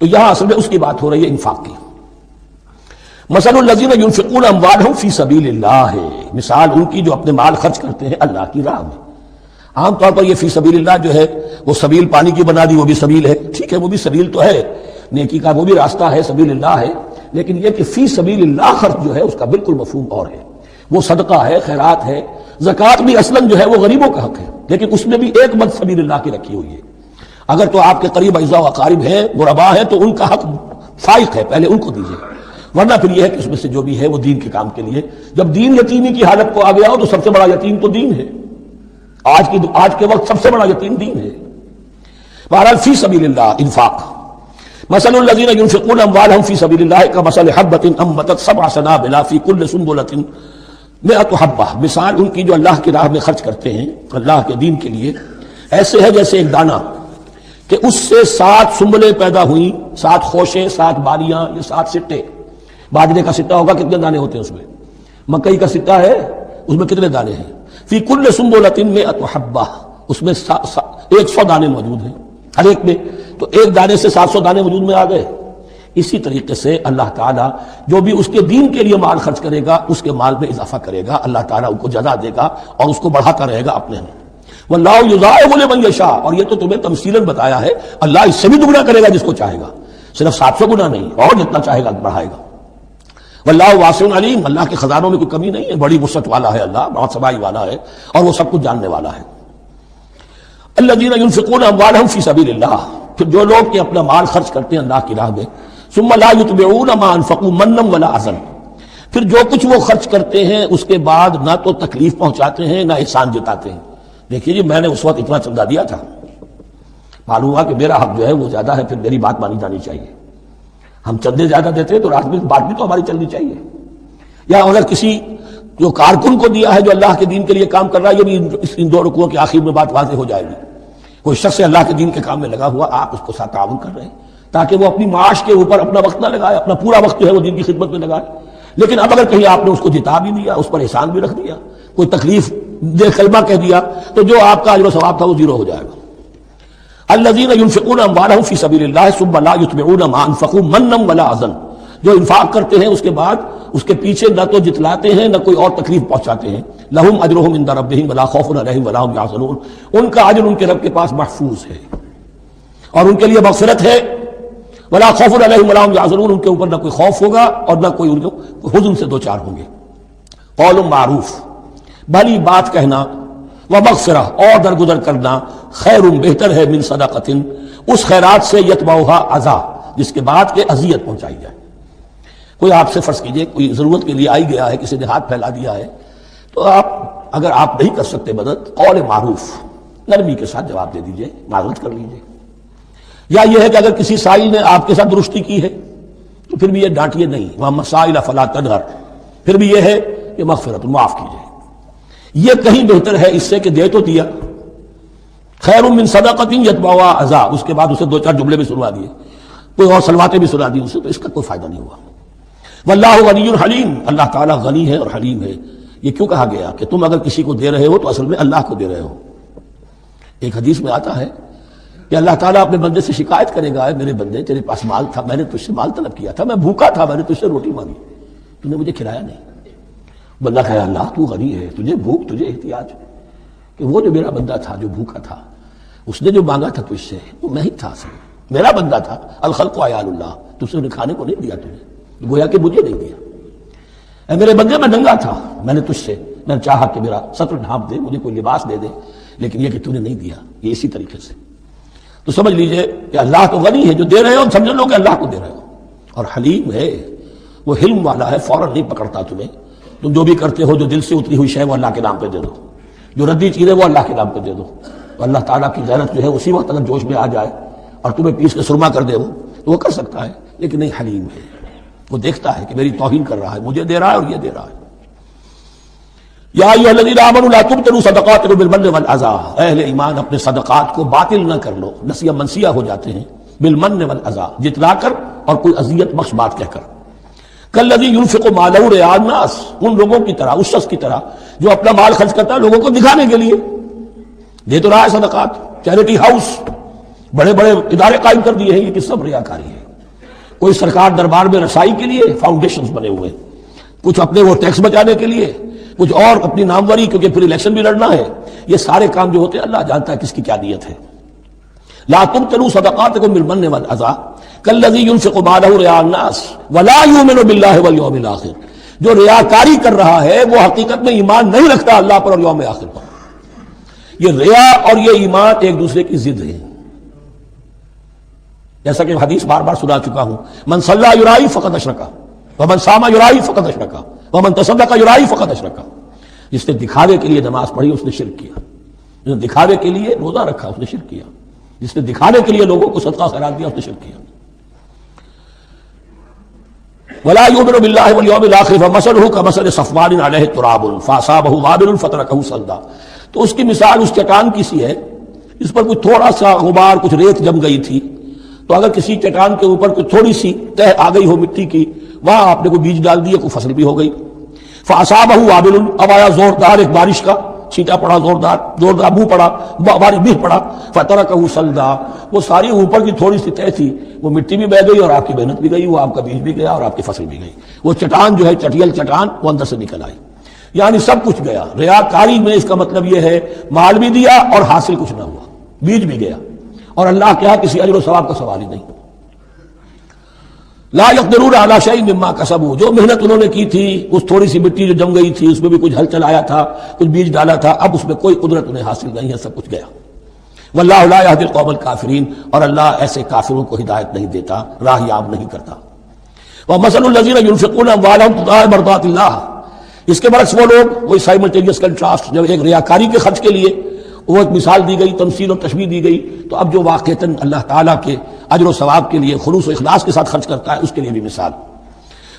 تو یہاں اصل میں اس کی بات ہو رہی ہے انفاق کی. مثل الذین ينفقون اموالهم فی سبیل اللہ ہے، مثال ان کی جو اپنے مال خرچ کرتے ہیں اللہ کی راہ میں. عام طور پر یہ فی سبیل اللہ جو ہے وہ سبیل پانی کی بنا دی، وہ بھی سبیل ہے، ٹھیک ہے وہ بھی سبیل تو ہے، نیکی کا وہ بھی راستہ ہے، سبیل اللہ ہے، لیکن یہ کہ فی سبیل اللہ خرچ جو ہے اس کا بالکل مفہوم اور ہے. وہ صدقہ ہے، خیرات ہے، زکوٰۃ بھی اصلاً جو ہے وہ غریبوں کا حق ہے، لیکن اس میں بھی ایک مد سبیل اللہ کی رکھی ہوئی ہے. اگر تو آپ کے قریب اعزاء و اقارب ہیں، غربا ہیں، تو ان کا حق فائق ہے، پہلے ان کو دیجیے، ورنہ پھر یہ ہے کہ اس میں سے جو بھی ہے وہ دین کے کام کے لیے. جب دین یتیمی کی حالت کو آ گیا ہو تو سب سے بڑا یتیم تو دین ہے. آج کے وقت سب سے بڑا یتیم دین ہے. بہرحال فی سبیل اللہ انفاق. مثل الذین ينفقون اموالهم فی سبیل اللہ کمثل حبۃ انبتت سبع سنابل فی کل سنبلۃ مئۃ حبۃ، مثال ان کی جو اللہ کی راہ میں خرچ کرتے ہیں اللہ کے دین کے لیے ایسے ہے جیسے ایک دانہ کہ اس سے 7 سنبلیں پیدا ہوئیں، 7 خوشیں، 7 بالیاں، یہ 7 سٹے. باجرے کا سٹا ہوگا کتنے دانے ہوتے ہیں اس میں؟ مکئی کا سٹا ہے اس میں کتنے دانے ہیں؟ فی کل سنبلۃ مئۃ حبۃ، اس میں 100 دانے موجود ہیں ہر ایک میں، تو ایک دانے سے 700 دانے وجود میں آ گئے. اسی طریقے سے اللہ تعالیٰ جو بھی اس کے دین کے لیے مال خرچ کرے گا اس کے مال میں اضافہ کرے گا، اللہ تعالیٰ ان کو جزا دے گا اور اس کو بڑھاتا رہے گا اپنے میں. واللہ یضاعف لمن یشاء، اور یہ تو تمہیں تمثیلاً بتایا ہے اللہ اس سے بھی دگنا کرے گا جس کو چاہے گا، صرف 700 گنا نہیں، اور جتنا چاہے گا بڑھائے گا. واللہ واسع علیم، اللہ کے خزانوں میں کوئی کمی نہیں ہے، بڑی وسعت والا ہے اللہ، بہت سبائی والا ہے اور وہ سب کچھ جاننے والا ہے. الذین ينفقون اموالهم فی سبیل اللہ، پھر جو لوگ کہ اپنا مال خرچ کرتے ہیں اللہ کی راہ میں، ثم لا يتبعون ما انفقوا منا ولا اذى، پھر جو کچھ وہ خرچ کرتے ہیں اس کے بعد نہ تو تکلیف پہنچاتے ہیں نہ احسان جتاتے ہیں. دیکھیے جی میں نے اس وقت اتنا چندہ دیا تھا، معلوم ہوا کہ میرا حق جو ہے وہ زیادہ ہے، پھر میری بات مانی جانی چاہیے. ہم چندے زیادہ دیتے ہیں تو رات میں بات بھی تو ہماری چلنی چاہیے. یا اگر کسی جو کارکن کو دیا ہے جو اللہ کے دین کے لیے کام کر رہا ہے، یہ بھی ان 2 رکوعوں کے آخر میں بات واضح ہو جائے گی. کوئی شخص اللہ کے دین کے کام میں لگا ہوا، آپ اس کو ساتھ تعاون کر رہے ہیں تاکہ وہ اپنی معاش کے اوپر اپنا وقت نہ لگائے، اپنا پورا وقت جو ہے وہ دین کی خدمت میں لگائے. لیکن اب اگر کہیں آپ نے اس کو جتا بھی دیا، اس پر احسان بھی رکھ دیا، کوئی تکلیف دے کلمہ کہہ دیا، تو جو آپ کا اجر و ثواب تھا وہ 0 ہو جائے گا. الذین ينفقون اموالهم فی سبیل اللہ ثم لا يتبعون ما انفقوا منا ولا اذى، جو انفاق کرتے ہیں اس کے بعد اس کے پیچھے نہ تو جتلاتے ہیں نہ کوئی اور تکلیف پہنچاتے ہیں. لہم اجرہم عند ربہم ولا خوف علیہم ولا ہم یحزنون، ان کا اجر ان کے رب کے پاس محفوظ ہے اور ان کے لیے مغفرت ہے. ولا خوف علیہم ولا ہم یحزنون، ان کے اوپر نہ کوئی خوف ہوگا اور نہ کوئی ان کو حزن سے دوچار ہوں گے. قول معروف، بھلی بات کہنا، ومغفرہ اور درگزر کرنا، خیر بہتر ہے من صدقۃ، اس خیرات سے یتبعھا اذی، جس کے بعد کہ اذیت پہنچائی جائے. کوئی آپ سے فرض کیجئے کوئی ضرورت کے لیے آئی گیا ہے، کسی نے ہاتھ پھیلا دیا ہے، تو آپ اگر آپ نہیں کر سکتے مدد، قول معروف نرمی کے ساتھ جواب دے دیجئے، معذرت کر لیجئے. یا یہ ہے کہ اگر کسی سائل نے آپ کے ساتھ درستی کی ہے تو پھر بھی یہ ڈانٹیے نہیں، وَأَمَّا السَّائِلَ فَلَا تَنْهَرْ، پھر بھی یہ ہے کہ مغفرت، معاف کیجئے. یہ کہیں بہتر ہے اس سے کہ دے تو دیا، خیر من صدقۃ یتبعھا اذی، اس کے بعد اسے 2-4 جملے بھی سنوا دیے، کوئی اور سلواتیں بھی سنا دی اسے، تو اس کا کوئی فائدہ نہیں ہوا. واللہ غنی حلیم، اللہ تعالیٰ غنی ہے اور حلیم ہے. یہ کیوں کہا گیا کہ تم اگر کسی کو دے رہے ہو تو اصل میں اللہ کو دے رہے ہو. ایک حدیث میں آتا ہے کہ اللہ تعالیٰ اپنے بندے سے شکایت کرے گا، میرے بندے تیرے پاس مال تھا، میں نے تجھ سے مال طلب کیا تھا، میں بھوکا تھا، میں نے تجھ سے روٹی مانگی، تو نے مجھے کھلایا نہیں. بندہ کہے اللہ تو غنی ہے، تجھے بھوک، تجھے احتیاج، کہ وہ جو میرا بندہ تھا جو بھوکا تھا اس نے جو مانگا تھا تجھ سے وہ میں ہی تھا، میرا بندہ تھا. الخلق عیال اللہ، تجھ سے انہیں کھانے کو نہیں دیا، تجھے گویا کہ مجھے نہیں دیا. اے میرے بندے میں ننگا تھا، میں نے تجھ سے میں نے چاہا کہ میرا سطر ڈھانپ دے، مجھے کوئی لباس دے دے، لیکن یہ کہ تو نے نہیں دیا. یہ اسی طریقے سے تو سمجھ لیجئے کہ اللہ تو غنی ہے، جو دے رہے ہو سمجھ لو کہ اللہ کو دے رہے ہو. اور حلیم ہے، وہ حلم والا ہے، فوراً نہیں پکڑتا تمہیں. تم جو بھی کرتے ہو جو دل سے اتری ہوئی شے وہ اللہ کے نام پہ دے دو، جو ردی چیز ہے وہ اللہ کے نام پہ دے دو. تو اللہ تعالیٰ کی غیرت جو ہے اسی وقت اگر جوش میں آ جائے اور تمہیں پیس کے سرما کر دے وہ تو وہ کر سکتا ہے، لیکن نہیں، حلیم ہے، وہ دیکھتا ہے کہ میری توہین کر رہا ہے، مجھے دے رہا ہے اور یہ دے رہا ہے. یا ایھا الذین آمنوا لا تبطلوا صدقاتکم بالمن والاذی، اہل ایمان اپنے صدقات کو باطل نہ کر لو، نسیہ منسیہ ہو جاتے ہیں، بالمن والاذی، جتلا کر اور کوئی اذیت بخش بات کہہ کر. کالذی ينفق مالہ رئاء الناس، ان لوگوں کی طرح، اس شخص کی طرح جو اپنا مال خرچ کرتا ہے لوگوں کو دکھانے کے لیے. دے تو رہا ہے صدقات، چیریٹی ہاؤس، بڑے بڑے ادارے قائم کر دیے ہیں، یہ کہ سب ریاکاری ہے. کوئی سرکار دربار میں رسائی کے لیے فاؤنڈیشنز بنے ہوئے، کچھ اپنے وہ ٹیکس بچانے کے لیے، کچھ اور اپنی ناموری، کیونکہ پھر الیکشن بھی لڑنا ہے۔ یہ سارے کام جو ہوتے ہیں اللہ جانتا ہے کس کی کیا نیت ہے۔ لا تبطلوا صدقاتکم بالمن والأذى کالذی ينفق مالہ رئاء الناس ولا یؤمن باللہ والیوم الآخر۔ جو ریاکاری کر رہا ہے وہ حقیقت میں ایمان نہیں رکھتا اللہ پر اور یوم آخر پر۔ یہ ریا اور یہ ایمان ایک دوسرے کی ضد ہے، جیسا کہ حدیث بار بار سنا چکا ہوں، من صلی یرائی فقد اشرک ومن صام یرائی فقد اشرک ومن تصدق یرائی فقد اشرک۔ جس نے دکھاوے کے لیے نماز پڑھی اس نے شرک کیا، جس نے دکھاوے کے لیے روزہ رکھا اس نے شرک کیا، جس نے دکھانے کے لیے لوگوں کو صدقہ خیرات دیا اس نے شرک کیا۔ ولا یؤمن باللہ والیوم الآخر فمثلہ کمثل صفوان علیہ تراب فاصابہ وابل فترکہ صلدا۔ تو اس کی مثال اس چٹان کی سی ہے اس پر کوئی تھوڑا سا غبار، کچھ ریت جم گئی تھی، تو اگر کسی چٹان کے اوپر کوئی تھوڑی سی تہ آ گئی ہو مٹی کی، وہاں آپ نے کوئی بیج ڈال دیا، کوئی فصل بھی ہو گئی۔ فاصابہ وابل، اب آیا زوردار ایک بارش کا چھینٹا پڑا، زوردار منہ پڑا، بارش بھی پڑا، فترکہ صلدا، وہ ساری اوپر کی تھوڑی سی تہ تھی وہ مٹی بھی بہ گئی اور آپ کی محنت بھی گئی، وہ آپ کا بیج بھی گیا اور آپ کی فصل بھی گئی۔ وہ چٹان جو ہے چٹیل چٹان وہ اندر سے نکل آئی، یعنی سب کچھ گیا۔ ریاکاری میں اس کا مطلب یہ ہے مال بھی دیا اور حاصل کچھ نہ ہوا، بیج بھی گیا، اور اللہ کیا کسی اجر و ثواب کا سوال ہی نہیں۔ لا یقدرون علی شیء مما کسبوا، جو محنت انہوں نے کی تھی، اس تھوڑی سی مٹی جو جم گئی تھی اس میں بھی کچھ ہل چلایا تھا، کچھ بیج ڈالا تھا، اب اس میں کوئی قدرت انہیں حاصل نہیں ہے، سب کچھ گیا۔ واللہ لا یہدی القوم الکافرین، اور اللہ ایسے کافروں کو ہدایت نہیں دیتا، راہ یاب نہیں کرتا۔ ومثل الذین ينفقون اموالهم ابتغاء مرضات اللہ، اس کے برعکس وہ لوگ، وہی سائملٹینیس کنٹراسٹ، جب ایک ریاکاری کے خرچ کے لیے وہ ایک مثال دی گئی، تمثیل اور تشبیہ دی گئی، تو اب جو واقعتاً اللہ تعالیٰ کے اجر و ثواب کے لیے خلوص و اخلاص کے ساتھ خرچ کرتا ہے اس کے لیے بھی مثال۔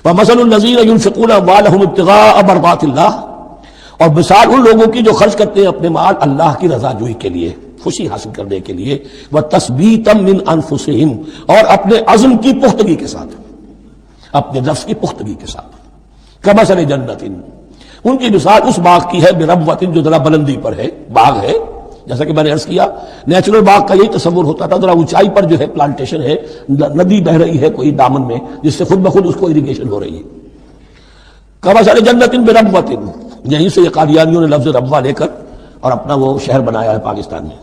ومثل الذین ينفقون اموالهم ابتغاء مرضات اللہ، اور مثال ان لوگوں کی جو خرچ کرتے ہیں اپنے مال اللہ کی رضا جوئی کے لیے، خوشی حاصل کرنے کے لیے، وتثبیتا من انفسہم، اور اپنے عزم کی پختگی کے ساتھ، اپنے نفس کی پختگی کے ساتھ۔ کمثل جنت، ان کی مثال اس باغ کی ہے بربوۃ، جو ذرا بلندی پر ہے، باغ ہے، جیسا کہ میں نے عرض کیا نیچرل باغ کا یہی تصور ہوتا تھا، ذرا اونچائی پر جو ہے پلانٹیشن ہے، ندی بہ رہی ہے کوئی دامن میں جس سے خود بخود اس کو اریگیشن ہو رہی ہے۔ کمثل جنت بربوۃ، یہیں سے یہ قادیانیوں نے لفظ ربوہ لے کر اور اپنا وہ شہر بنایا ہے پاکستان میں۔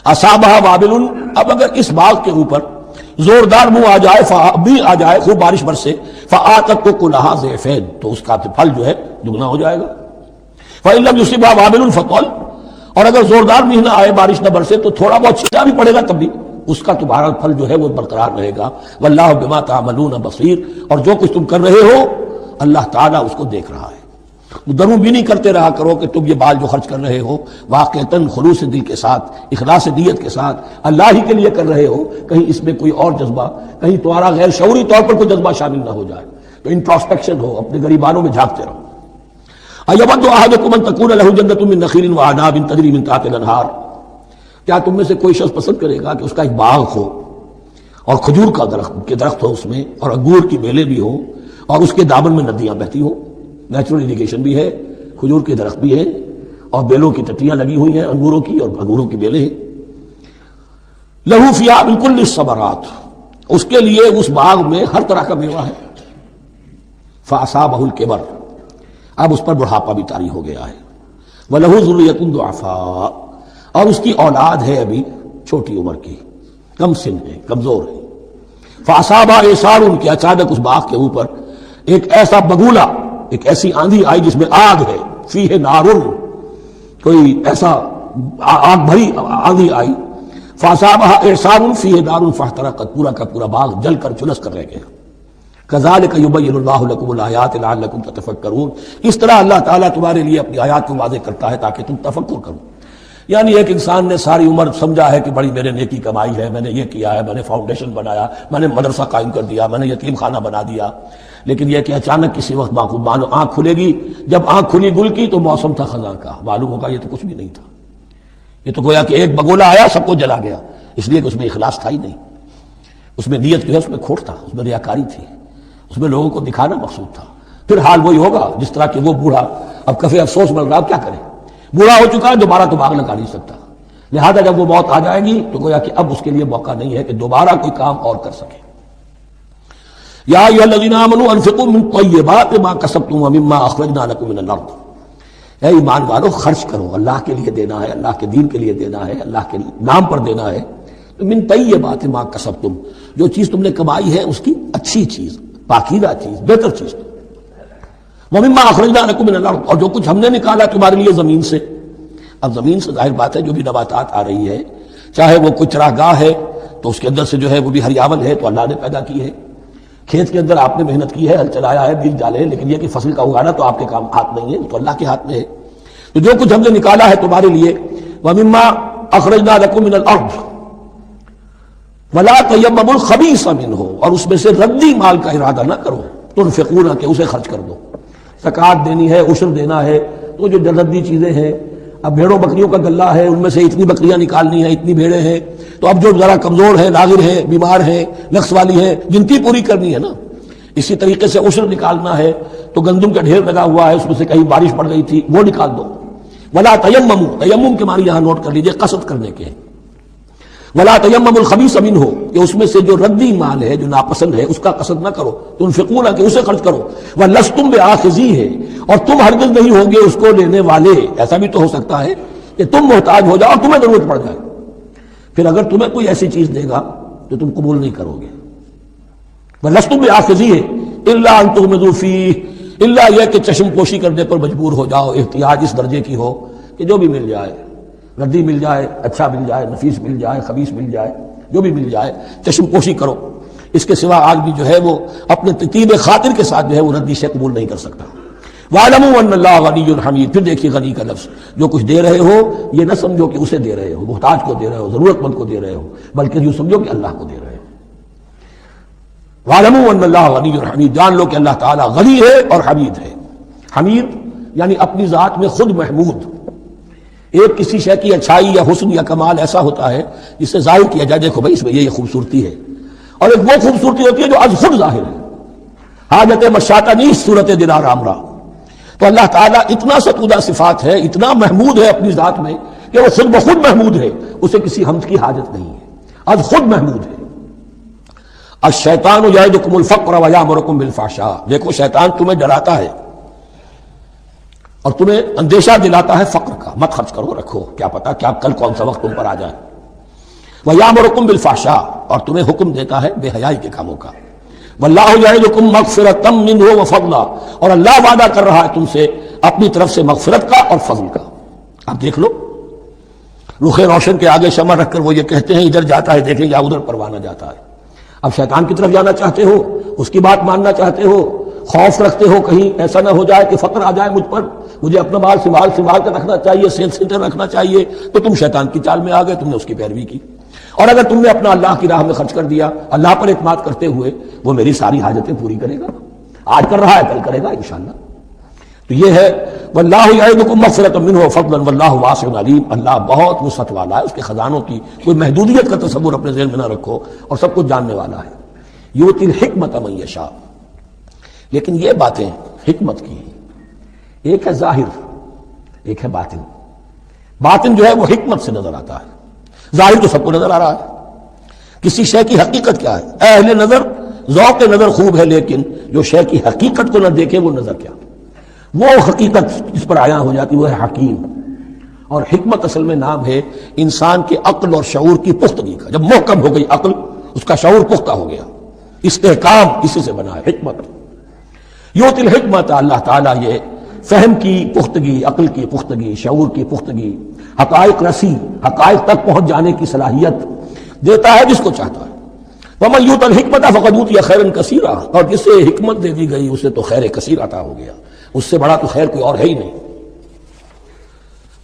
اصابہ وابل، اب اگر اس باغ کے اوپر زوردار منہ آ جائے، بھی آ جائے، خوب بارش برسے، فآتت کلھا ضعفین، تو اس کا پھل جو ہے دگنا ہو جائے گا۔ فإن لم يصبها وابل فطل، اور اگر زوردار بھی نہ آئے، بارش نہ برسے، تو تھوڑا بہت چھینٹا بھی پڑے گا تب بھی اس کا تمہارا پھل جو ہے وہ برقرار رہے گا۔ واللہ بما تعملون بصیر، اور جو کچھ تم کر رہے ہو اللہ تعالیٰ اس کو دیکھ رہا ہے۔ دروں بھی نہیں کرتے رہا کرو کہ تم یہ بال جو خرچ کر رہے ہو واقعتاً خلوص دل کے ساتھ، اخلاص نیت کے ساتھ اللہ ہی کے لیے کر رہے ہو، کہیں اس میں کوئی اور جذبہ، کہیں تمہارا غیر شعوری طور پر کوئی جذبہ شامل نہ ہو جائے، تو انٹروسپیکشن ہو، اپنے غریبانوں میں جھانکتے رہو۔ ایود احدکم ان تکون لہ جنۃ من نخیل واعناب تجری من تحتها الانہار، کیا تم میں سے کوئی شخص پسند کرے گا کہ اس کا ایک باغ ہو اور کھجور کا درخت ہو اس میں، اور انگور کی بیلیں بھی ہو، اور اس کے دامن میں ندیاں بہتی ہوں، نیچرل اریگیشن بھی ہے، کھجور کے درخت بھی ہے، اور بیلوں کی ٹٹیاں لگی ہوئی ہیں انگوروں کی، اور انگوروں کی بیلیں ہیں۔ لہو فیہا من کل الثمرات، اس کے لیے اس باغ میں ہر طرح کا میوہ ہے۔ فاصابہ الکبر، اب اس پر بڑھاپا بھی طاری ہو گیا ہے۔ وَلَهُ ذُرِّيَّةٌ ضُعَفَاء، اور اس کی اولاد ہے ابھی چھوٹی عمر کی، کم سن ہے، کمزور ہے۔ فَأَصَابَهَا إِعْصَارٌ، کہ اچانک اس باغ کے اوپر ایک ایسا بگولا، ایک ایسی آندھی آئی جس میں آگ ہے، فیہ نارٌ، کوئی ایسا آگ بھری آندھی آئی۔ فَأَصَابَهَا إِعْصَارٌ فیہ نارٌ فاحترقت، پورا کا پورا باغ جل کر جھلس کر رہ گیا۔ کذالک یبین اللہ لکم الآیات لعلکم تتفکرون، اس طرح اللہ تعالیٰ تمہارے لیے اپنی آیات کو واضح کرتا ہے تاکہ تم تفکر کرو۔ یعنی ایک انسان نے ساری عمر سمجھا ہے کہ بڑی میرے نیکی کمائی ہے، میں نے یہ کیا ہے، میں نے فاؤنڈیشن بنایا، میں نے مدرسہ قائم کر دیا، میں نے یتیم خانہ بنا دیا، لیکن یہ کہ اچانک کسی وقت آنکھ کھلے گی، جب آنکھ کھلی گل کی تو موسم تھا خزاں کا، معلوم ہوگا یہ تو کچھ بھی نہیں تھا، یہ تو گویا کہ ایک بگولا آیا سب کو جلا گیا، اس لیے کہ اس میں اخلاص تھا ہی نہیں، اس میں نیت جو ہے اس میں کھوٹ تھا، اس میں ریاکاری تھی، اس میں لوگوں کو دکھانا مقصود تھا۔ پھر حال وہی ہوگا جس طرح کہ وہ بوڑھا اب کفے افسوس بن رہا، کیا کرے، بوڑھا ہو چکا ہے، دوبارہ تو باغ لگا نہیں سکتا، لہذا جب وہ موت آ جائے گی تو گویا کہ اب اس کے لیے موقع نہیں ہے کہ دوبارہ کوئی کام اور کر سکے۔ یا ایھا الذین آمنوا انفقوا من طیبات ما کسبتم ومما اخرجنا لکم من الارض، اے ایمان والو خرچ کرو، اللہ کے لیے دینا ہے، اللہ کے دین کے لیے دینا ہے، اللہ کے نام پر دینا ہے۔ من طیبات ما کسبتم، جو چیز تم نے کمائی ہے اس کی اچھی چیز، پاکیزہ چیز، بہتر چیز۔ ومما اخرجنا لکم من الارض، اور جو کچھ ہم نے نکالا تمہارے لیے زمین سے۔ اب زمین سے ظاہر بات ہے جو بھی نباتات آ رہی ہے، چاہے وہ کوئی چراگاہ ہے تو اس کے اندر سے جو ہے وہ بھی ہریاول ہے تو اللہ نے پیدا کی ہے، کھیت کے اندر آپ نے محنت کی ہے، ہل چلایا ہے، بیج ڈالے، لیکن یہ کہ فصل کا اگانا تو آپ کے کام ہاتھ نہیں ہے، تو اللہ کے ہاتھ میں ہے۔ تو جو کچھ ہم نے نکالا ہے تمہارے لیے، ومما اخرجنا لکم من الارض ولا تیمموا الخبیث منہ، اور اس میں سے ردی مال کا ارادہ نہ کرو، تنفقون کہ اسے خرچ کر دو، زکوٰۃ دینی ہے، عشر دینا ہے، تو جو ردی چیزیں ہیں، اب بھیڑوں بکریوں کا غلہ ہے، ان میں سے اتنی بکریاں نکالنی ہیں، اتنی بھیڑیں ہیں، تو اب جو ذرا کمزور ہیں، ناظر ہیں، بیمار ہیں، نقص والی ہیں، گنتی پوری کرنی ہے نا۔ اسی طریقے سے عشر نکالنا ہے تو گندم کا ڈھیر لگا ہوا ہے، اس میں سے کہیں بارش پڑ گئی تھی، وہ نکال دو۔ ولا تیمموا، تیمم کے معنی یہاں نوٹ کر لیجئے، قصد کرنے کے ہیں۔ ولا تیمموا الخبیث منہ، کہ اس میں سے جو ردی مال ہے، جو ناپسند ہے، اس کا قصد نہ کرو، تنفقون کہ اسے خرچ کرو، ولستم بآخذیہ، اور تم ہرگز نہیں ہوگے اس کو لینے والے۔ ایسا بھی تو ہو سکتا ہے کہ تم محتاج ہو جاؤ اور تمہیں ضرورت پڑ جائے، پھر اگر تمہیں کوئی ایسی چیز دے گا تو تم قبول نہیں کرو گے۔ ولستم بآخذیہ الا ان تغمضوا فیہ، الا یہ کہ چشم پوشی کرنے پر مجبور ہو جاؤ، احتیاج اس درجے کی ہو کہ جو بھی مل جائے، ردی مل جائے، اچھا مل جائے، نفیس مل جائے، خبیث مل جائے، جو بھی مل جائے چشم پوشی کرو۔ اس کے سوا آدمی جو ہے وہ اپنے طیب خاطر کے ساتھ جو ہے وہ ردی سے قبول نہیں کر سکتا۔ وَاعْلَمُوا أَنَّ اللَّهَ غَنِيٌّ حَمِيدٌ، پھر دیکھیے غنی کا لفظ، جو کچھ دے رہے ہو یہ نہ سمجھو کہ اسے دے رہے ہو، محتاج کو دے رہے ہو، ضرورت مند کو دے رہے ہو، بلکہ یوں سمجھو کہ اللہ کو دے رہے ہو۔ وَاعْلَمُوا أَنَّ اللَّهَ غَنِيٌّ حَمِيدٌ، جان لو کہ اللہ تعالیٰ غنی ہے اور حمید ہے۔ حمید یعنی اپنی ذات میں خود محمود۔ ایک کسی شے کی اچھائی یا حسن یا کمال ایسا ہوتا ہے جس سے ظاہر کیا جائے، دیکھو بھائی اس میں یہ خوبصورتی ہے، اور ایک وہ خوبصورتی ہوتی ہے جو از خود ظاہر ہے۔ حاجت مشاطہ نیست صورت دلار آمرا، تو اللہ تعالیٰ اتنا ستودہ صفات ہے، اتنا محمود ہے اپنی ذات میں کہ وہ خود بخود محمود ہے، اسے کسی حمد کی حاجت نہیں ہے، از خود محمود ہے۔ الشیطان یعدکم الفقر ویامرکم بالفحشاء، دیکھو شیطان تمہیں ڈراتا ہے اور تمہیں اندیشہ دلاتا ہے فقر کا، مت خرچ کرو، رکھو، کیا پتا کیا کل کون سا وقت تم پر آ جائے۔ وَيَأْمُرُكُم بِالْفَحْشَاءِ، اور تمہیں حکم دیتا ہے بے حیائی کے کاموں کا۔ وَاللَّهُ يَعِدُكُم مَّغْفِرَةً مِّنْهُ وَفَضْلًا، اور اللہ وعدہ کر رہا ہے تم سے اپنی طرف سے مغفرت کا اور فضل کا۔ اب دیکھ لو، رخ روشن کے آگے شمع رکھ کر وہ یہ کہتے ہیں ادھر جاتا ہے دیکھیں یا ادھر پروانہ جاتا ہے۔ اب شیطان کی طرف جانا چاہتے ہو، اس کی بات ماننا چاہتے ہو، خوف رکھتے ہو کہیں ایسا نہ ہو جائے کہ فقر آ جائے مجھ پر، مجھے اپنا مال سنبھال کر رکھنا چاہیے، سیل سینٹر رکھنا چاہیے، تو تم شیطان کی چال میں آ گئے، تم نے اس کی پیروی کی۔ اور اگر تم نے اپنا اللہ کی راہ میں خرچ کر دیا، اللہ پر اعتماد کرتے ہوئے، وہ میری ساری حاجتیں پوری کرے گا، آج کر رہا ہے کل کرے گا انشاءاللہ۔ تو یہ ہے واللہ یعدکم مغفرۃ منہ وفضلا واللہ واسع علیم، اللہ بہت وسعت والا ہے، اس کے خزانوں کی کوئی محدودیت کا تصور اپنے ذہن میں نہ رکھو، اور سب کچھ جاننے والا ہے۔ یؤتی الحکمۃ من یشاء، لیکن یہ باتیں حکمت کی ہیں، ایک ہے ظاہر، ایک ہے باطن۔ باطن جو ہے وہ حکمت سے نظر آتا ہے، ظاہر تو سب کو نظر آ رہا ہے۔ کسی شے کی حقیقت کیا ہے؟ اہل نظر ذوق نظر خوب ہے، لیکن جو شے کی حقیقت کو نہ دیکھے وہ نظر کیا؟ وہ حقیقت جس پر عیاں ہو جاتی وہ ہے حکیم۔ اور حکمت اصل میں نام ہے انسان کے عقل اور شعور کی پختگی کا۔ جب محکم ہو گئی عقل، اس کا شعور پختہ ہو گیا، استحکام اسی سے بنا ہے حکمت۔ یؤتی الحکمت، اللہ تعالیٰ یہ فہم کی پختگی، عقل کی پختگی، شعور کی پختگی، حقائق رسی، حقائق تک پہنچ جانے کی صلاحیت دیتا ہے جس کو چاہتا ہے۔ وَمَن یؤت الحکمۃ فقد اوتی خیرا کثیرا، اور جسے حکمت دے دی گئی اسے تو خیر کثیر عطا ہو گیا، اس سے بڑا تو خیر کوئی اور ہے ہی نہیں۔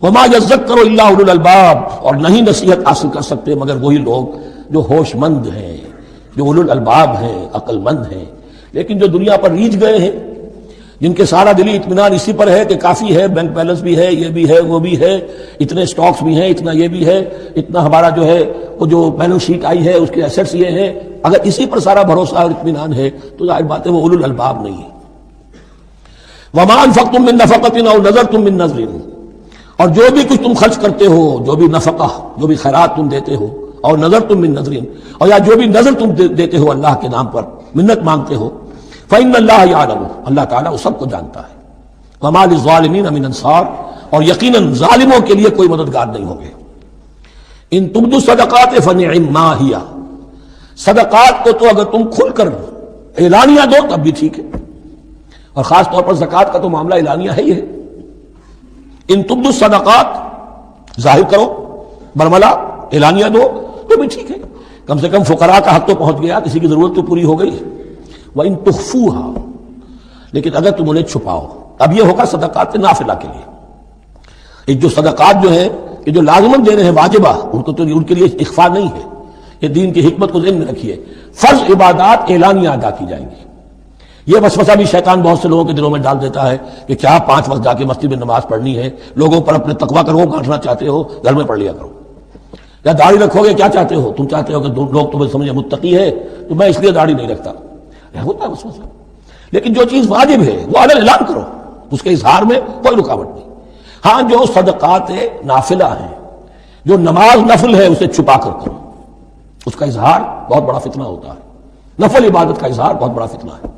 وَمَا يَذَّكَّرُ إِلَّا أُولُو الْأَلْبَابِ، اور نہیں نصیحت حاصل کر سکتے مگر وہی لوگ جو ہوش مند ہیں، جو اولو الالباب ہیں، عقل مند ہیں۔ لیکن جو دنیا پر ریجھ گئے ہیں، جن کے سارا دلی اطمینان اسی پر ہے کہ کافی ہے، بینک بیلنس بھی ہے، یہ بھی ہے، وہ بھی ہے، اتنے سٹاکس بھی ہیں، اتنا یہ بھی ہے، اتنا ہمارا جو ہے وہ جو بیلنس شیٹ آئی ہے اس کے ایسٹس یہ ہیں، اگر اسی پر سارا بھروسہ اور اطمینان ہے تو ظاہر بات ہے وہ اولو الالباب نہیں ہے۔ وَمَا أَنفَقْتُم مِّن نَفَقَةٍ أَوْ نَذَرْتُم مِّن نَذْرٍ، اور جو بھی کچھ تم خرچ کرتے ہو، جو بھی نفقہ، جو بھی خیرات تم دیتے ہو، اور نظر تم من نظرین، اور یا جو بھی نظر تم دیتے ہو اللہ کے نام پر، منت مانگتے ہو، فإن اللہ یعلم، اللہ تعالیٰ وہ سب کو جانتا ہے، وما للظالمین من انصار، اور یقیناً ظالموں کے لیے کوئی مددگار نہیں ہوں گے۔ ان تبدوا الصدقات فنعما ہی، صدقات کو تو اگر تم کھل کر اعلانیہ دو تب بھی ٹھیک ہے، اور خاص طور پر زکوٰۃ کا تو معاملہ اعلانیہ ہے ہی ہے۔ ان تبدوا الصدقات، ظاہر کرو، برملا اعلانیہ دو تو بھی ٹھیک ہے، کم سے کم فقراء کا حق تو پہنچ گیا، کسی کی ضرورت تو پوری ہو گئی۔ وَإِن تُخْفُوهَا، لیکن اگر تم انہیں چھپاؤ، اب یہ ہوگا صدقات نافلہ کے لیے۔ ایک جو صدقات جو ہیں کہ جو لازماً دے رہے ہیں واجبہ، ان کو تو ان کے لیے اخفاء نہیں ہے، یہ دین کی حکمت کو ذہن میں رکھیے، فرض عبادات اعلانیہ ادا کی جائیں گی۔ یہ وسوسہ بھی شیطان بہت سے لوگوں کے دلوں میں ڈال دیتا ہے کہ کیا 5 وقت جا کے مسجد میں نماز پڑھنی ہے، لوگوں پر اپنے تقویٰ کا روب بانٹنا چاہتے ہو، گھر میں پڑھ لیا کرو، یا داڑھی رکھو گے، کیا چاہتے ہو، تم چاہتے ہو کہ لوگ تمہیں سمجھے متقی ہے تو میں اس لیے داڑھی نہیں رکھتا، ہوتا ہے وسوسہ۔ لیکن جو چیز واجب ہے وہ علیہ اعلان کرو، اس کے اظہار میں کوئی رکاوٹ نہیں۔ ہاں جو صدقات نافلہ ہیں، جو نماز نفل ہے اسے چھپا کر کرو، اس کا اظہار بہت بڑا فتنہ ہوتا ہے، نفل عبادت کا اظہار بہت بڑا فتنہ ہے۔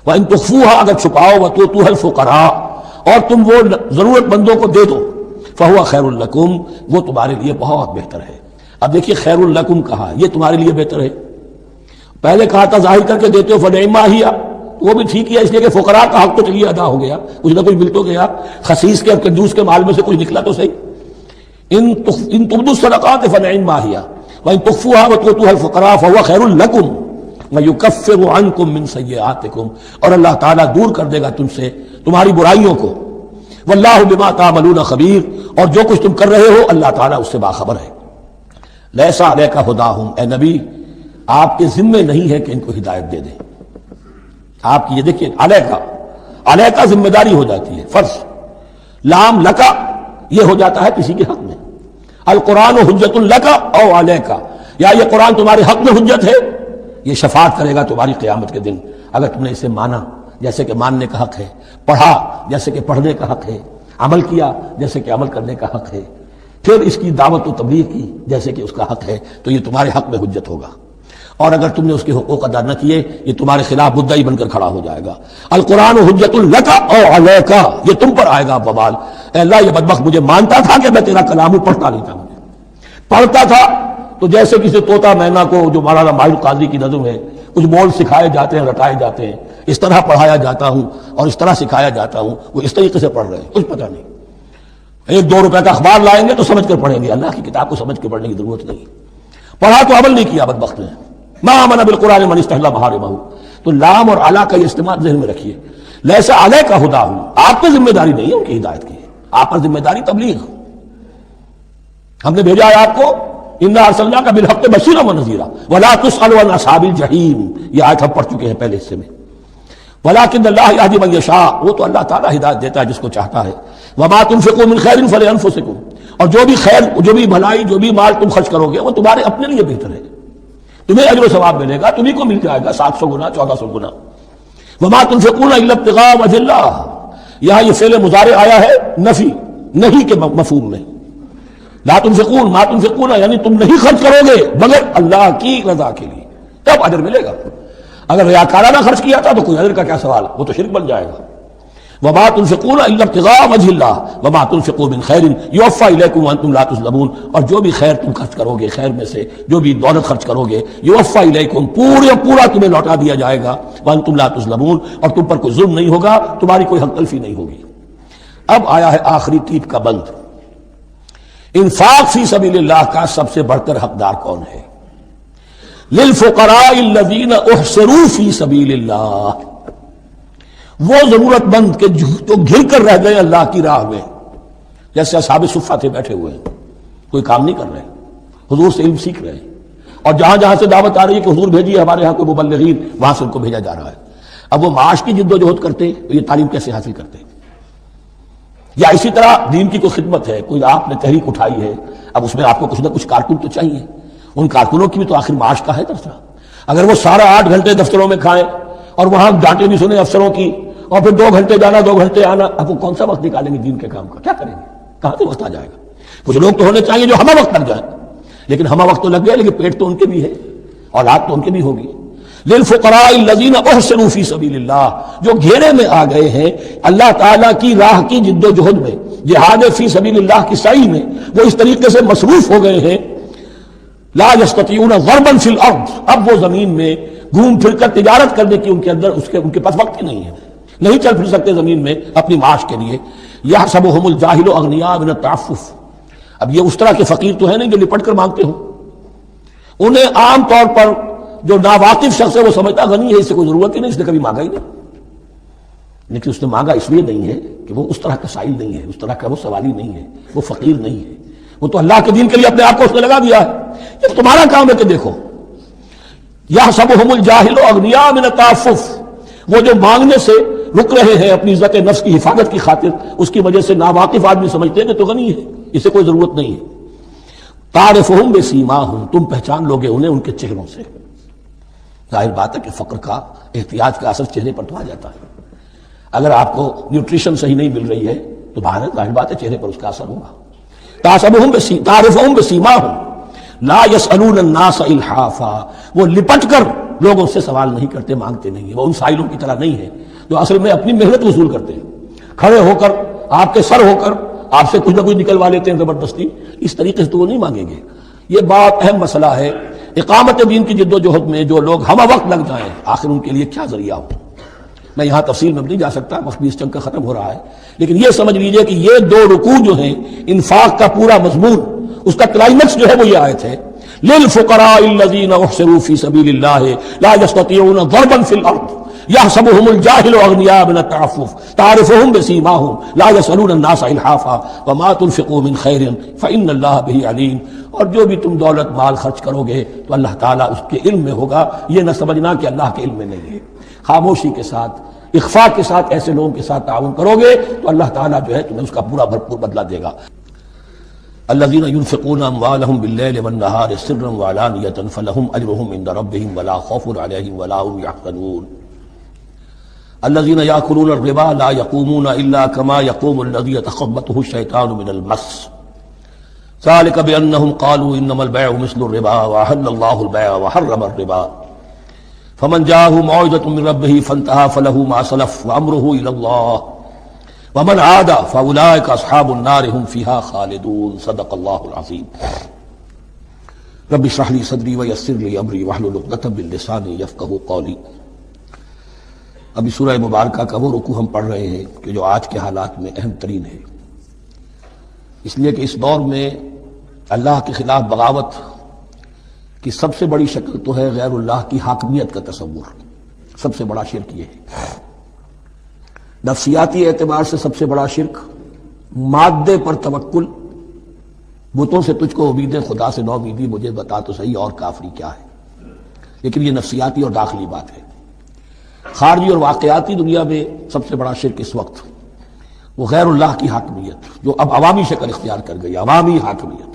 وَإِن تُخْفُوهَا، اگر چھپاؤ، وَتُؤْتُوهَا الْفُقَرَاءَ، اور تم وہ ضرورت مندوں کو دے دو، فَهُوَ خَيْرٌ لَكُمْ، وہ تمہارے لیے بہت بہتر ہے۔ اب دیکھیے خیر لکم کہا، یہ تمہارے لیے بہتر ہے۔ پہلے کہا تھا ظاہر کر کے دیتے ہو فنعما ہی، وہ بھی ٹھیک ہے، اس لیے کہ فقراء کا حق تو چلیے ادا ہو گیا، کچھ نہ کچھ مل تو گیا، خسیس کے اور کنجوس کے مال میں سے کچھ نکلا تو صحیح۔ ان تبدوا الصدقات فنعما ہی، وان تخفوها وتؤتوها الفقراء فهو خير لكم ويكفر عنكم من سيئاتكم، اور اللہ تعالیٰ دور کر دے گا تم سے تمہاری برائیوں کو۔ واللہ بما تعملون خبیر، اور جو کچھ تم کر رہے ہو اللہ تعالیٰ اس سے باخبر ہے۔ لیس علیک ھداھم، اے نبی آپ کے ذمے نہیں ہے کہ ان کو ہدایت دے دیں۔ آپ کی یہ دیکھیے علیکا ذمہ داری ہو جاتی ہے، فرض، لام لکا یہ ہو جاتا ہے کسی کے حق میں۔ القرآن حجت لکا او علیکا، یا یہ قرآن تمہارے حق میں حجت ہے، یہ شفاعت کرے گا تمہاری قیامت کے دن اگر تم نے اسے مانا جیسے کہ ماننے کا حق ہے، پڑھا جیسے کہ پڑھنے کا حق ہے، عمل کیا جیسے کہ عمل کرنے کا حق ہے، پھر اس کی دعوت و تبلیغ کی جیسے کہ اس کا حق ہے، تو یہ تمہارے حق میں حجت ہوگا۔ اور اگر تم نے اس کے حقوق ادا نہ کیے یہ تمہارے خلاف مدعی بن کر کھڑا ہو جائے گا۔ القرآن حجت لک او علیک، یہ تم پر آئے گا بوال۔ اے اللہ یہ بدبخت مجھے مانتا تھا کہ میں تیرا کلام ہوں، پڑھتا نہیں تھا، مجھے پڑھتا تھا تو جیسے کسی طوطا مینا کو، جو مولانا ماہر قاضی کی نظم ہے، کچھ بول سکھائے جاتے ہیں، رٹائے جاتے ہیں، اس طرح پڑھایا جاتا ہوں اور اس طرح سکھایا جاتا ہوں، وہ اس طریقے سے پڑھ رہے ہیں، کچھ پتہ نہیں۔ 1-2 روپے کا اخبار لائیں گے تو سمجھ کر پڑھیں گے، اللہ کی کتاب کو سمجھ کے پڑھنے کی ضرورت نہیں، پڑھا تو عمل نہیں کیا بدبخت نے۔ ما آمن بالقرآن من استحل محارمہ، تو لام اور علی کا یہ استعمال ذہن میں رکھیے۔ لیس علیک ھداھم، آپ پر ذمہ داری نہیں ہے ان کی ہدایت کی، آپ پر ذمہ داری تبلیغ۔ ہم نے بھیجا ہے آپ کو، انا ارسلناک بالحق بشیرا ونذیرا ولا تسأل عن اصحاب الجحیم، یہ آیت ہم پڑھ چکے ہیں پہلے حصے میں۔ ولکن اللہ یہدی من یشاء، وہ تو اللہ تعالیٰ ہدایت دیتا ہے جس کو چاہتا ہے۔ وما تنفقوا من خیر فلانفسکم، اور جو بھی خیر، جو بھی بھلائی، جو بھی مال تم خرچ کرو گے وہ تمہارے اپنے لیے بہتر ہے، تمہیں اجر و ثواب ملے گا، تمہیں کو مل جائے گا 700 گنا 1400 گنا۔ وما تنفقون الا ابتغاء وجه اللہ، یہاں یہ فعل مضارع آیا ہے نفی نہیں کے مفہوم میں، لا تنفقون ما تنفقون، یعنی تم نہیں خرچ کرو گے مگر اللہ کی رضا کے لیے، تب اجر ملے گا۔ اگر ریاکارانہ خرچ کیا تھا تو کوئی اجر کا کیا سوال، وہ تو شرک بن جائے گا۔ وما تنفقون الا ابتغاء وجه اللہ وما تنفقوا من خیر یوفى الیکم وانتم لا تظلمون، اور جو بھی خیر تم خرچ کرو گے، خیر میں سے جو بھی دولت خرچ کرو گے، یوفى الیکم، پورا تمہیں لوٹا دیا جائے گا، وانتم لا تظلمون، اور تم پر کوئی ظلم نہیں ہوگا، تمہاری کوئی حق تلفی نہیں ہوگی۔ اب آیا ہے آخری ٹیپ کا بند، انفاق فی سبیل اللہ کا سب سے بڑھ کر حقدار کون ہے؟ للفقراء الذین احصروا فی سبیل اللہ، وہ ضرورت مند کہ جو گھر کر رہ گئے اللہ کی راہ میں، جیسے اصحاب صفہ تھے بیٹھے ہوئے ہیں، کوئی کام نہیں کر رہے، حضور سے علم سیکھ رہے ہیں، اور جہاں جہاں سے دعوت آ رہی ہے کہ حضور بھیجیے ہمارے ہاں کوئی مبلغین، وہاں سے ان کو بھیجا جا رہا ہے۔ اب وہ معاش کی جد و جہد کرتے تو یہ تعلیم کیسے حاصل کرتے؟ یا اسی طرح دین کی کوئی خدمت ہے، کوئی آپ نے تحریک اٹھائی ہے، اب اس میں آپ کو کچھ نہ کچھ کارکن تو چاہیے، ان کارکنوں کی بھی تو آخر معاش کا ہے درجہ۔ اگر وہ سارا 8 گھنٹے دفتروں میں کھائیں اور وہاں ڈانٹے نہیں سنے افسروں کی، اور پھر 2 گھنٹے جانا 2 گھنٹے آنا، اب وہ کون سا وقت نکالیں گے دین کے کام کا؟ کیا کریں گے؟ کہاں سے وقت آ جائے گا؟ کچھ لوگ تو ہونے چاہیے جو ہمہ وقت لگ جائیں، لیکن ہمہ وقت تو لگ گئے لیکن پیٹ تو ان کے بھی ہے، اولاد تو ان کے بھی ہوگی۔ للفقراء الذین احصروا فی سبیل اللہ، جو گھیرے میں آ گئے ہیں اللہ تعالیٰ کی راہ کی جد و جہد میں، جہاد فی سبیل اللہ کی سعی میں، وہ اس طریقے سے مصروف ہو گئے ہیں لا یستطیعون ضربا فی الارض، اب وہ زمین میں گھوم پھر کر تجارت کرنے کی ان کے پاس وقت ہی نہیں ہے، نہیں چل پھر سکتے زمین میں اپنی معاش کے لیے۔ یحسبهم الجاہل اغنیاء من التعفف، اب یہ اس طرح کے فقیر تو ہیں نہیں جو لپٹ کر مانگتے ہوں، انہیں عام طور پر جو ناواقف شخص ہے وہ سمجھتا غنی ہے، اس سے کوئی ضرورت ہی نہیں، اس نے کبھی مانگا ہی نہیں، لیکن اس نے مانگا اس لیے نہیں ہے کہ وہ اس طرح کا سائل نہیں ہے، اس طرح کا وہ سوالی نہیں ہے، وہ فقیر نہیں ہے، وہ تو اللہ کے دین کے لیے اپنے آپ کو اس نے لگا دیا ہے۔ یہ تمہارا کام ہے کہ دیکھو یحسبهم الجاہل اغنیاء من التعفف، وہ جو مانگنے سے رک رہے ہیں اپنی عزت نفس کی حفاظت کی خاطر، اس کی وجہ سے ناواقف آدمی سمجھتے ہیں کہ تو غنی ہے، اسے کوئی ضرورت نہیں ہے۔ تعرفهم بسیماہم، تم پہچان لوگے انہیں ان کے چہروں سے۔ ظاہر بات ہے کہ فقر کا احتیاج کا اثر چہرے پر تو آ جاتا ہے، اگر آپ کو نیوٹریشن صحیح نہیں مل رہی ہے تو ظاہر بات ہے چہرے پر اس کا اثر ہوگا۔ تعرفهم بسیماہم لا يسألون الناس الحافا، وہ لپٹ کر لوگوں سے سوال نہیں کرتے، مانگتے نہیں ہیں، وہ ان سائلوں کی طرح نہیں ہے جو اصل میں اپنی محنت وصول کرتے ہیں، کھڑے ہو کر آپ کے سر ہو کر آپ سے کچھ نہ کچھ نکلوا لیتے ہیں زبردستی، اس طریقے سے تو وہ نہیں مانگیں گے۔ یہ بات اہم مسئلہ ہے، اقامت دین کی جد و جہد میں جو لوگ ہمہ وقت لگ جائیں آخر ان کے لیے کیا ذریعہ ہو۔ میں یہاں تفصیل میں نہیں جا سکتا، وقت بھی اس چنگ کا ختم ہو رہا ہے، لیکن یہ سمجھ لیجئے کہ یہ دو رکوع جو ہیں انفاق کا پورا مضمون، اس کا کلائمیکس جو ہے وہ یہ آیت ہے للفقراء الذین احصروا فی سبیل اللہ لا یستطیعون ضربا فی الارض یحسبهم الجاہل اغنیاء من التعفف تعرفهم بسیماہم لا یسألون الناس الحافا وما تنفقوا من خیر فإن اللہ بہ علیم۔ اور جو بھی تم دولت مال خرچ کرو گے تو اللہ تعالیٰ اس کے علم میں ہوگا، یہ نہ سمجھنا کہ اللہ کے علم میں نہیں ہے۔ خاموشی کے ساتھ، اخفاء کے ساتھ ایسے لوگوں کے ساتھ تعاون کرو گے تو اللہ تعالیٰ جو ہے تمہیں اس کا پورا بھرپور بدلہ دے گا۔ الذين ينفقون اموالهم بالليل والنهار سرا وعلانية فلهم اجرهم عند ربهم ولا خوف عليهم ولا هم يحزنون الذين يأكلون الربا لا يقومون الا كما يقوم الذي يتخبطه الشيطان من المس ذلك بأنهم قالوا انما البيع مثل الربا وأحل الله البيع وحرم الربا فمن جاءه موعظة من ربه فانتهى فله ما سلف وأمره إلى الله ومن عاد فأولئك أصحاب النار هم فيها خالدون صدق الله العظيم رب اشرح لي صدري ويسر لي أمري واحلل عقدة من لساني يفقهوا قولي۔ ابھی سورہ مبارکہ کا وہ رکوع ہم پڑھ رہے ہیں کہ جو آج کے حالات میں اہم ترین ہے، اس لیے کہ اس دور میں اللہ کے خلاف بغاوت کی سب سے بڑی شکل تو ہے غیر اللہ کی حاکمیت کا تصور، سب سے بڑا شرک یہ ہے۔ نفسیاتی اعتبار سے سب سے بڑا شرک مادے پر توکل، بتوں سے تجھ کو امید ہے خدا سے نو امیدی، مجھے بتا تو صحیح اور کافری کیا ہے، لیکن یہ نفسیاتی اور داخلی بات ہے۔ خارجی اور واقعاتی دنیا میں سب سے بڑا شرک اس وقت وہ غیر اللہ کی حاکمیت، جو اب عوامی شکل اختیار کر گئی، عوامی حاکمیت۔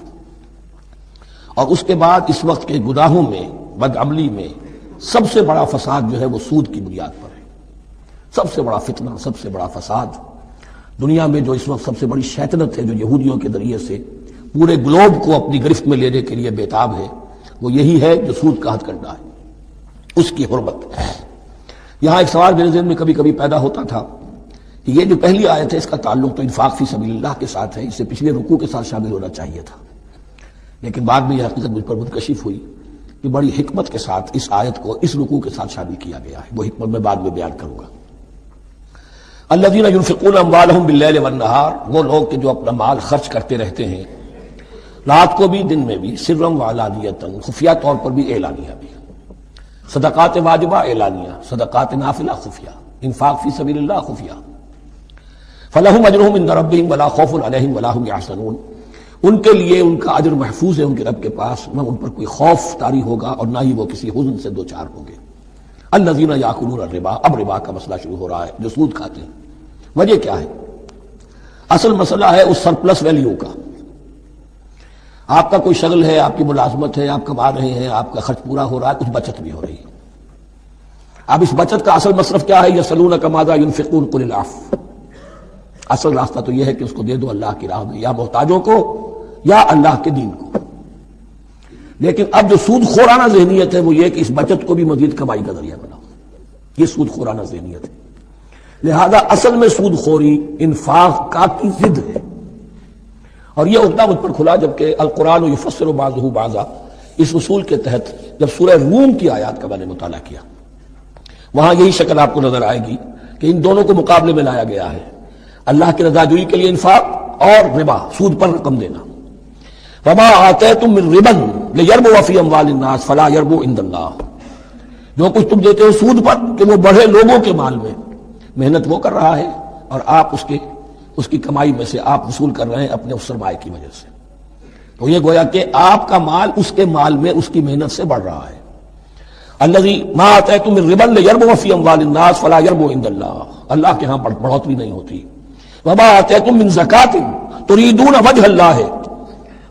اور اس کے بعد اس وقت کے گناہوں میں، بدعملی میں سب سے بڑا فساد جو ہے وہ سود کی بنیاد پر ہے۔ سب سے بڑا فتنہ، سب سے بڑا فساد دنیا میں جو اس وقت سب سے بڑی شیطنت ہے جو یہودیوں کے ذریعے سے پورے گلوب کو اپنی گرفت میں لینے کے لیے بےتاب ہے، وہ یہی ہے جو سود کا حد کرنا ہے، اس کی حرمت۔ یہاں ایک سوال میرے ذہن میں کبھی کبھی پیدا ہوتا تھا کہ یہ جو پہلی آیت ہے اس کا تعلق تو انفاق فی سبیل اللہ کے ساتھ ہے، اس سے پچھلے رکوع کے ساتھ شامل ہونا چاہیے تھا، لیکن بعد میں یہ حقیقت مجھ پر منکشف ہوئی کہ بڑی حکمت کے ساتھ اس آیت کو اس رکوع کے ساتھ شامل کیا گیا ہے، وہ حکمت میں بعد میں بیان کروں گا۔ الذین ينفقون اموالهم باللیل والنہار، وہ لوگ کہ جو اپنا مال خرچ کرتے رہتے ہیں رات کو بھی دن میں بھی، سرا وعلانیۃ، خفیہ طور پر بھی اعلانیہ بھی، صدقات واجبہ اعلانیہ، صدقات نافلہ خفیہ، انفاق فی سبیل اللہ خفیہ۔ فلہم اجرہم عند ربہم ولا خوف علیہم ولا هم یحزنون، ان کے لیے ان کا اجر محفوظ ہے ان کے رب کے پاس، نہ ان پر کوئی خوف طاری ہوگا اور نہ ہی وہ کسی حزن سے دوچار ہوں گے۔ الذین یاکلون الربا، اب ربا کا مسئلہ شروع ہو رہا ہے، جو سود کھاتے ہیں۔ وجہ کیا ہے؟ اصل مسئلہ ہے اس سرپلس ویلیو کا۔ آپ کا کوئی شغل ہے، آپ کی ملازمت ہے، آپ کما رہے ہیں، آپ کا خرچ پورا ہو رہا ہے، کچھ بچت بھی ہو رہی ہے۔ اب اس بچت کا اصل مصرف کیا ہے؟ یسألونک ماذا ینفقون قل العفو، اصل راستہ تو یہ ہے کہ اس کو دے دو اللہ کی راہ میں، یا محتاجوں کو یا اللہ کے دین کو۔ لیکن اب جو سود خورانہ ذہنیت ہے وہ یہ کہ اس بچت کو بھی مزید کمائی کا ذریعہ بناؤ، یہ سود خورانہ ذہنیت ہے۔ لہذا اصل میں سود خوری انفاق کا کی ضد ہے، اور یہ عقدہ مجھ پر کھلا جبکہ القرآن یفسر بعضہ بعضا، اس اصول کے تحت جب سورہ روم کی آیات کا میں نے مطالعہ کیا، وہاں یہی شکل آپ کو نظر آئے گی کہ ان دونوں کو مقابلے میں لایا گیا ہے، اللہ کی رضا جوئی کے لیے انفاق اور ربا، سود پر رقم دینا۔ وما آتیتم من ربا لیربو فی اموال الناس فلا یربو عند اللہ، جو کچھ تم دیتے ہو سود پر کہ وہ بڑھے لوگوں کے مال میں، محنت وہ کر رہا ہے اور آپ اس کی کمائی میں سے آپ وصول کر رہے ہیں اپنے اس سرمایہ کی وجہ سے، تو یہ گویا کہ آپ کا مال اس کے مال میں اس کی محنت سے بڑھ رہا ہے۔ الذی ما آتیتم من ربا لیربو فی اموال الناس فلا یربو عند اللہ، اللہ کے ہاں بڑھوتری نہیں ہوتی۔ وما آتیتم من زکاۃ تریدون وجہ اللہ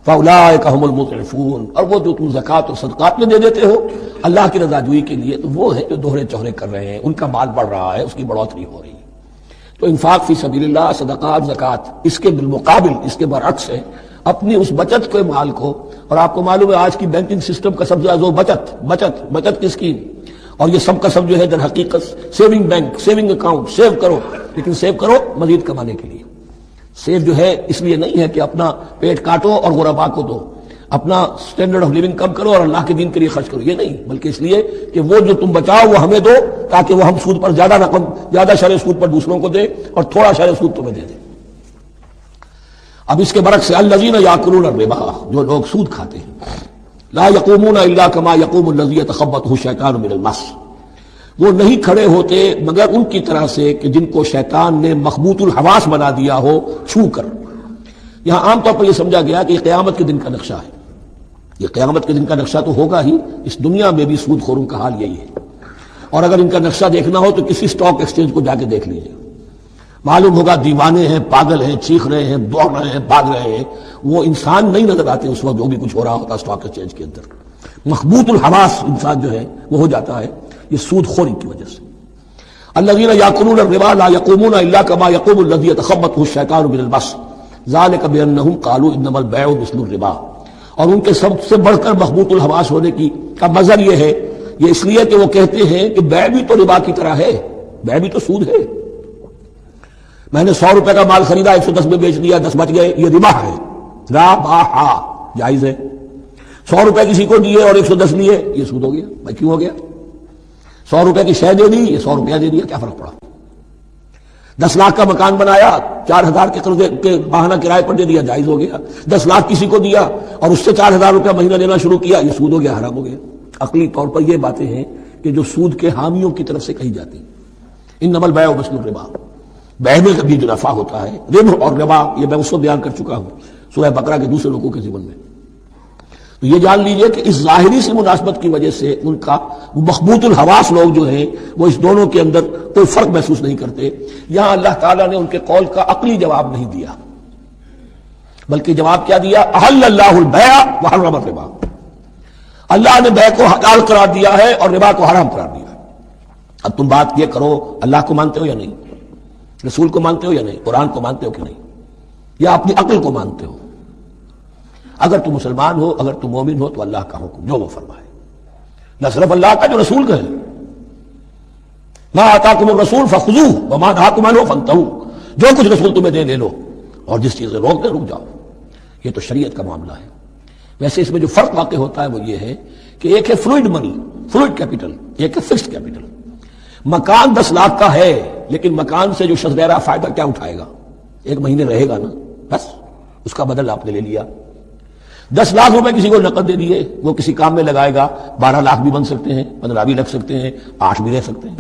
فاولئک هم المضعفون، اور وہ جو تم زکوٰۃ اور صدقات میں دے دیتے ہو اللہ کی رضا جوئی کے لیے، تو وہ ہے جو دوہرے چوہرے کر رہے ہیں، ان کا مال بڑھ رہا ہے، اس کی بڑھوتری ہو رہی ہے۔ تو انفاق فی سبیل اللہ، صدقات، زکوٰۃ، اس کے بالمقابل اس کے برعکس ہے اپنی اس بچت کے مال کو، اور آپ کو معلوم ہے آج کی بینکنگ سسٹم کا سب سے زیادہ بچت کی اسکیم، اور یہ سب کا سب جو ہے در حقیقت saving bank, saving account, save کرو، لیکن سیو کرو مزید کمانے کے لیے۔ سیو جو ہے اس لیے نہیں ہے کہ اپنا پیٹ کاٹو اور غربا کو دو، اپنا سٹینڈرڈ آف لیونگ کم کرو اور اللہ کے دین کے لیے خرچ کرو، یہ نہیں، بلکہ اس لیے کہ وہ جو تم بچاؤ وہ ہمیں دو، تاکہ وہ ہم سود پر زیادہ رقم، زیادہ شرح سود پر دوسروں کو دے اور تھوڑا شرح سود تمہیں دے دے۔ اب اس کے برعکس الذین یاکلون الربا، جو لوگ سود کھاتے ہیں، لا یقومون الا کما یقوم الذی یتخبطہ الشیطان من المس، وہ نہیں کھڑے ہوتے مگر ان کی طرح سے کہ جن کو شیطان نے مخبوط الحواس بنا دیا ہو چھو کر۔ یہاں عام طور پر یہ سمجھا گیا کہ یہ قیامت کے دن کا نقشہ ہے، یہ قیامت کے دن کا نقشہ تو ہوگا ہی، اس دنیا میں بھی سود خوروں کا حال یہی ہے، اور اگر ان کا نقشہ دیکھنا ہو تو کسی سٹاک ایکسچینج کو جا کے دیکھ لیجیے، معلوم ہوگا دیوانے ہیں، پاگل ہیں، چیخ رہے ہیں، دوڑ رہے ہیں، بھاگ رہے ہیں، وہ انسان نہیں نظر آتے اس وقت جو بھی کچھ ہو رہا ہوتا سٹاک ایکسچینج کے اندر، مخبوط الحواس انسان جو ہے وہ ہو جاتا ہے، یہ سود خوری کی وجہ سے۔ الذین یاکلون الربا لا یقومون الا کما یقوم الذی یتخبطہ الشیطان من المس ذلک بانہم قالوا انما البیع مثل الربا، اور ان کے سب سے بڑھ کر مخبوط الحواس ہونے کی کا مظہر یہ ہے، یہ اس لیے کہ وہ کہتے ہیں کہ بیع بھی تو ربا کی طرح ہے، بیع بھی تو سود ہے، میں نے 100 روپے کا مال خریدا 110 میں بیچ دیا، 10 بچ گئے، یہ ربا ہے، ربا جائز ہے۔ 100 روپے کسی کو دیے اور 110 لیے، یہ سود ہو گیا۔ بھائی کیوں ہو گیا؟ 100 روپے کی شے دے دی، یہ 100 روپیہ دے دیا، کیا فرق پڑا؟ 10 لاکھ کا مکان بنایا، 4000 کے قرضے کے بہانہ کرائے پر دے دیا، جائز ہو گیا۔ 10 لاکھ کسی کو دیا اور اس سے 4000 روپیہ مہینہ دینا شروع کیا، یہ سود ہو گیا، حرام ہو گیا۔ عقلی طور پر یہ باتیں ہیں کہ جو سود کے حامیوں کی طرف سے کہی جاتی ہیں۔ انما البیع مثل الربا، بیع میں کبھی جو نفع ہوتا ہے، ربح اور ربا یہ میں اس کو بیان کر چکا ہوں سورہ بقرہ کے دوسرے رکوع کے ضمن میں۔ تو یہ جان لیجئے کہ اس ظاہری سی مناسبت کی وجہ سے ان کا مخبوط الحواس لوگ جو ہیں وہ اس دونوں کے اندر کوئی فرق محسوس نہیں کرتے۔ یہاں اللہ تعالیٰ نے ان کے قول کا عقلی جواب نہیں دیا، بلکہ جواب کیا دیا؟ احل اللہ البیع وحرم الربا، اللہ نے بیع کو حلال قرار دیا ہے اور ربا کو حرام قرار دیا ہے۔ اب تم بات یہ کرو، اللہ کو مانتے ہو یا نہیں، رسول کو مانتے ہو یا نہیں، قرآن کو مانتے ہو کہ نہیں، یا اپنی عقل کو مانتے ہو؟ اگر تم مسلمان ہو، اگر تم مومن ہو تو اللہ کا حکم جو وہ فرمائے، نہ صرف اللہ کا، جو رسول کا ہے، ما آتاکم الرسول فخذوہ وما نہاکم عنہ فانتہوا، جو کچھ رسول تمہیں دے لے لو، اور جس چیز سے روک دے رک جاؤ۔ یہ تو شریعت کا معاملہ ہے۔ ویسے اس میں جو فرق واقع ہوتا ہے وہ یہ ہے کہ ایک ہے فلوئڈ منی، فلوئڈ کیپٹل، ایک ہے فکسڈ کیپٹل۔ مکان 10 لاکھ کا ہے، لیکن مکان سے جو شخص دے رہا فائدہ کیا اٹھائے گا؟ 1 مہینے رہے گا نا، بس اس کا بدل آپ نے لے لیا۔ 10 لاکھ روپے کسی کو نقد دے دیے، وہ کسی کام میں لگائے گا، 12 لاکھ بھی بن سکتے ہیں، 15 بھی لگ سکتے ہیں، 8 بھی رہ سکتے ہیں۔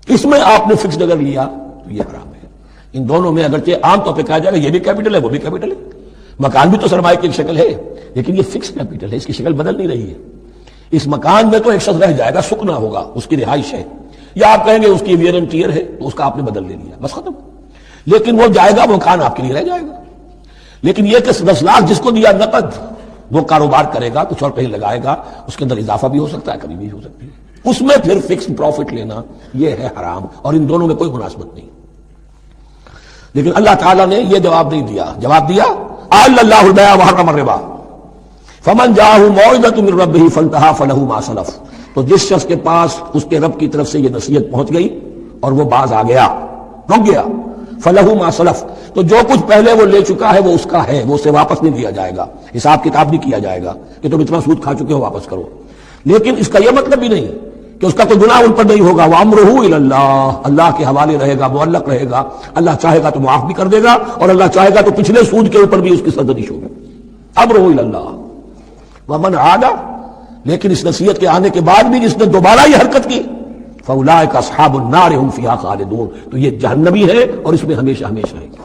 اس میں آپ نے فکس اگر لیا تو یہ حرام ہے۔ ان دونوں میں اگرچہ عام طور پہ کہا جائے گا یہ بھی کیپٹل ہے وہ بھی کیپٹل ہے، مکان بھی تو سرمایہ کی ایک شکل ہے، لیکن یہ فکس کیپٹل ہے، اس کی شکل بدل نہیں رہی ہے۔ اس مکان میں تو ایک شخص رہ جائے گا، سکنا ہوگا، اس کی رہائش ہے، یا آپ کہیں گے اس کی ویئر اینڈ ٹیئر ہے تو اس کا آپ نے بدل لے لیا، بس ختم۔ لیکن وہ جائے گا، وہ مکان آپ کے لیے رہ جائے گا۔ لیکن یہ کہ 10 لاکھ جس کو دیا نقد، وہ کاروبار کرے گا، کچھ اور کہیں لگائے گا، اس کے اندر اضافہ بھی ہو سکتا ہے، کمی بھی ہو سکتی ہے، اس میں پھر فکس پروفٹ لینا یہ ہے حرام، اور ان دونوں میں کوئی مناسبت نہیں۔ لیکن اللہ تعالیٰ نے یہ جواب نہیں دیا، جواب دیا احل اللہ البیع وحرم الربا فمن جاءہ موعظۃ من ربہ فانتہی فلہ ما سلف، تو جس شخص کے پاس اس کے رب کی طرف سے یہ نصیحت پہنچ گئی اور وہ باز آ گیا، رک گیا، فلہ ما سلف، تو جو کچھ پہلے وہ لے چکا ہے وہ اس کا ہے، وہ اسے واپس نہیں دیا جائے گا، حساب کتاب نہیں کیا جائے گا کہ تم اتنا سود کھا چکے ہو واپس کرو۔ لیکن اس کا یہ مطلب بھی نہیں کہ اس کا کوئی گناہ ان پر نہیں ہوگا، وَأَمْرُهُ إِلَى اللَّهِ، اللہ کے حوالے رہے گا، معلق رہے گا، اللہ چاہے گا تو معاف بھی کر دے گا اور اللہ چاہے گا تو پچھلے سود کے اوپر بھی اس کی سرزنش ہوگی، أَمْرُهُ إِلَى اللَّهِ وَمَنْ عَادَ، لیکن اس نصیحت کے آنے کے بعد بھی جس نے دوبارہ یہ حرکت کی فَأُولَٰئِكَ أَصْحَابُ النَّارِ هُمْ فِيهَا خَالِدُونَ، تو یہ جہنمی ہے اور اس میں ہمیشہ ہمیشہ رہے گی۔